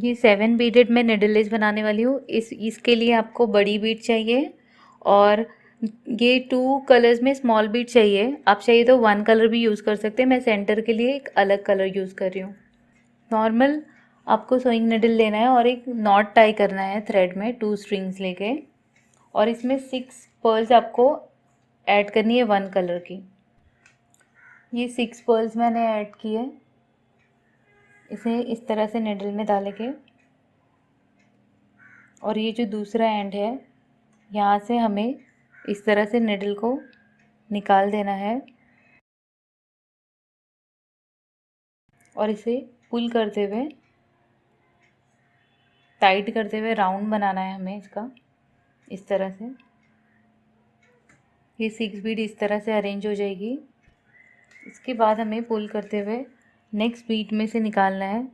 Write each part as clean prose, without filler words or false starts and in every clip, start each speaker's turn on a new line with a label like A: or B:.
A: ये 7 बीडेड मैं needle less बनाने वाली हूँ। इसके लिए आपको बड़ी बीड चाहिए और ये 2 कलर्स में स्मॉल बीड चाहिए। आप चाहिए तो 1 कलर भी यूज़ कर सकते हैं। मैं सेंटर के लिए एक अलग कलर यूज़ कर रही हूँ। नॉर्मल आपको सोइंग निडल लेना है और एक नॉट टाई करना है थ्रेड में 2 स्ट्रिंग्स लेके, और इसमें 6 पर्ल्स आपको ऐड करनी है 1 कलर की। ये 6 पर्ल्स मैंने ऐड किए। इसे इस तरह से निडल में डालेंगे और ये जो दूसरा एंड है यहाँ से हमें इस तरह से निडल को निकाल देना है और इसे पुल करते हुए, टाइट करते हुए राउंड बनाना है हमें इसका। इस तरह से ये 6 बीड इस तरह से अरेंज हो जाएगी। इसके बाद हमें पुल करते हुए नेक्स्ट बीट में से निकालना है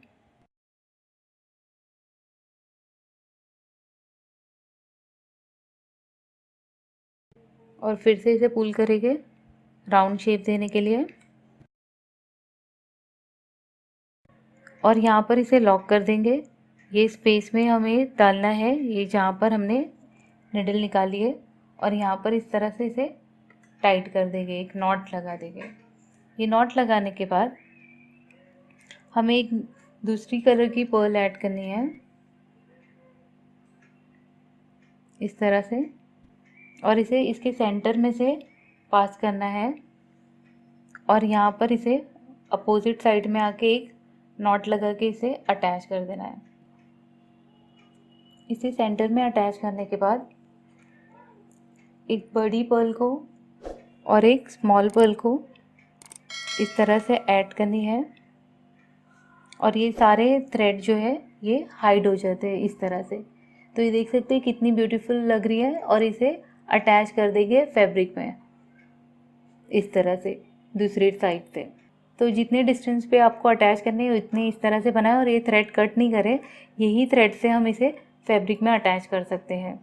A: और फिर से इसे पुल करेंगे राउंड शेप देने के लिए, और यहाँ पर इसे लॉक कर देंगे। ये स्पेस में हमें डालना है ये जहाँ पर हमने निडल निकाली है, और यहाँ पर इस तरह से इसे टाइट कर देंगे, एक नॉट लगा देंगे। ये नॉट लगाने के बाद हमें एक दूसरी कलर की पर्ल ऐड करनी है इस तरह से, और इसे इसके सेंटर में से पास करना है और यहाँ पर इसे अपोजिट साइड में आके एक नॉट लगा के इसे अटैच कर देना है। इसे सेंटर में अटैच करने के बाद एक बड़ी पर्ल को और एक स्मॉल पर्ल को इस तरह से ऐड करनी है, और ये सारे थ्रेड जो है ये हाइड हो जाते हैं इस तरह से। तो ये देख सकते हैं कितनी ब्यूटीफुल लग रही है, और इसे अटैच कर देंगे फैब्रिक में इस तरह से दूसरी साइड से। तो जितने डिस्टेंस पे आपको अटैच करने है उतने इस तरह से बनाएं, और ये थ्रेड कट नहीं करें। यही थ्रेड से हम इसे फैब्रिक में अटैच कर सकते हैं।